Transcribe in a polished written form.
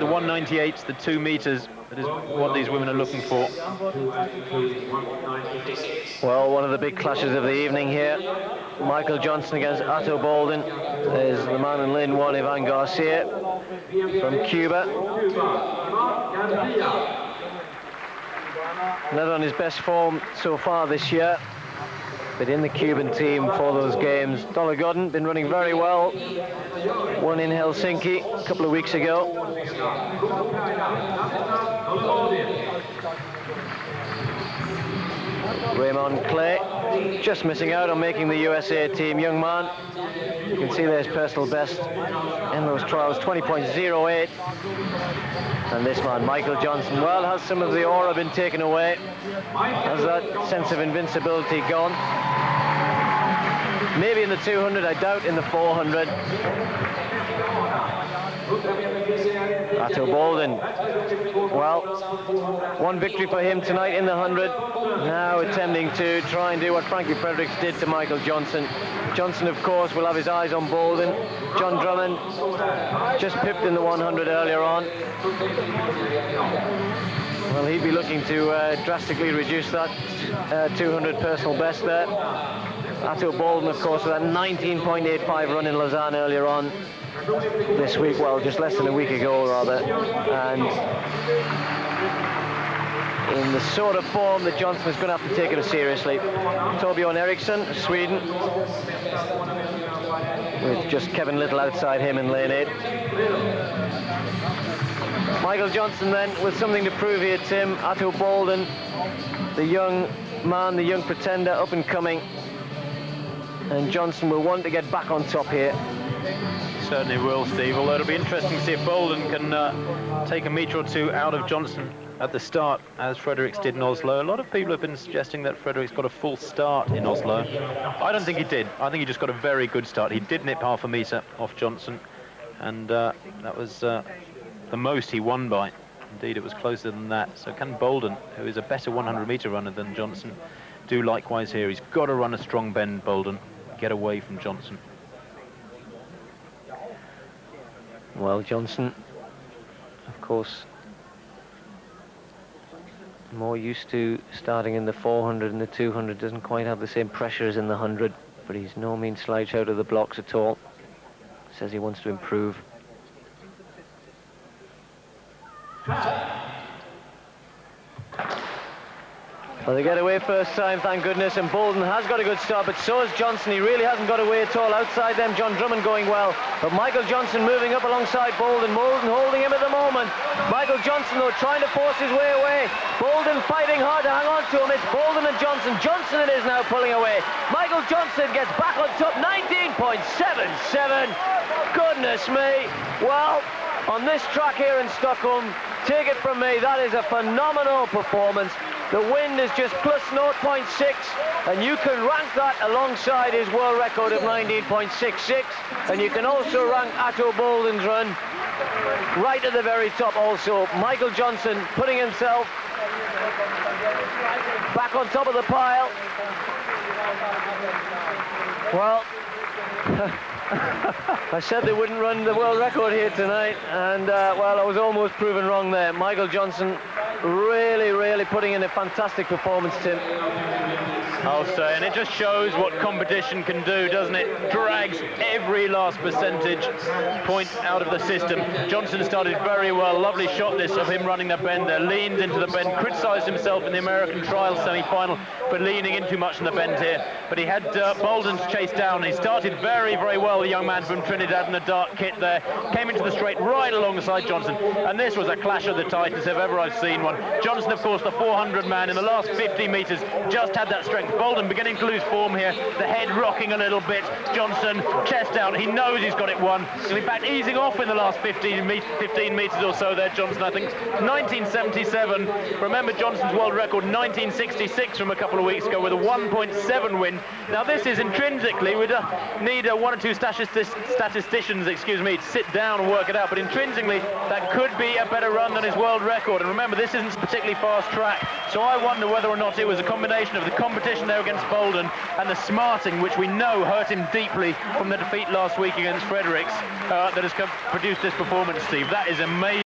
The 198's the 2 meters. That is what these women are looking for. Well, one of the big clashes of the evening here. Michael Johnson against Ato BOLDON. There's the man in lane 1, Ivan Garcia from Cuba. Not on his best form so far this year, but in the Cuban team for those games. DOLOGODIN been running very well. Won in Helsinki a couple of weeks ago. Ramon CLAY just missing out on making the USA team. Young man, you can see there's personal best in those trials, 20.08. And this man, Michael Johnson, well, has some of the aura been taken away? Has that sense of invincibility gone? Maybe in the 200, I doubt in the 400. Ato BOLDON, well, one victory for him tonight in the 100. Now attempting to try and do what Frankie Fredericks did to Michael Johnson. Johnson, of course, will have his eyes on BOLDON. Jon DRUMMOND just pipped in the 100 earlier on. Well, he'd be looking to drastically reduce that 200 personal best there. Ato BOLDON, of course, with that 19.85 run in Lausanne earlier on this week, well, just less than a week ago, rather. And in the sort of form that Johnson is going to have to take it seriously. Torbjörn Eriksson, Sweden, with just Kevin Little outside him in lane 8. Michael Johnson then with something to prove here, Tim. Ato BOLDON, the young man, the young pretender, up and coming. And Johnson will want to get back on top here. Certainly will, Steve, although it'll be interesting to see if BOLDON can take a metre or two out of Johnson at the start, as Fredericks did in Oslo. A lot of people have been suggesting that Fredericks got a full start in Oslo. I don't think he did. I think he just got a very good start. He did nip half a metre off Johnson, and that was the most he won by. Indeed, it was closer than that. So can BOLDON, who is a better 100-metre runner than Johnson, do likewise here? He's got to run a strong bend, BOLDON. Get away from Johnson. Well, Johnson, of course, more used to starting in the 400 and the 200, doesn't quite have the same pressure as in the 100, but he's no mean slouch out of the blocks at all. Says he wants to improve. Well, they get away first time, thank goodness, and BOLDON has got a good start, but so has Johnson. He really hasn't got away at all. Outside them, Jon DRUMMOND going well, but Michael Johnson moving up alongside BOLDON. BOLDON holding him at the moment. Michael Johnson, though, trying to force his way away. BOLDON fighting hard to hang on to him. It's BOLDON and Johnson. Johnson it is now pulling away. Michael Johnson gets back on top, 19.77. Goodness me. Well, on this track here in Stockholm, take it from me, that is a phenomenal performance. The wind is just plus 0.6, and you can rank that alongside his world record of 19.66, and you can also rank Ato BOLDON's run right at the very top also. Michael Johnson putting himself back on top of the pile. Well, I said they wouldn't run the world record here tonight, and well, I was almost proven wrong there. Michael Johnson really putting in a fantastic performance, Tim. I'll say, and it just shows what competition can do, doesn't it? Drags every last percentage point out of the system. Johnson started very well. Lovely shot this of him running the bend there. Leaned into the bend, criticised himself in the American trial semi-final for leaning in too much in the bend here. But he had BOLDON to chase down. He started very well, the young man from Trinidad in the dark kit there. Came into the straight right alongside Johnson. And this was a clash of the titans if ever I've seen one. Johnson, of course, the 400 man in the last 50 metres, just had that strength. BOLDON beginning to lose form here, the head rocking a little bit. Johnson, chest out, he knows he's got it won. In fact, easing off in the last 15 metres or so there, Johnson, I think. 1977, remember Johnson's world record, 1966 from a couple of weeks ago with a 1.7 win. Now this is intrinsically, we'd need one or two statisticians, to sit down and work it out, but intrinsically, that could be a better run than his world record. And remember, this isn't particularly fast track, so I wonder whether or not it was a combination of the competition there against BOLDON and the smarting, which we know hurt him deeply from the defeat last week against Fredericks, that has produced this performance, Steve. That is amazing.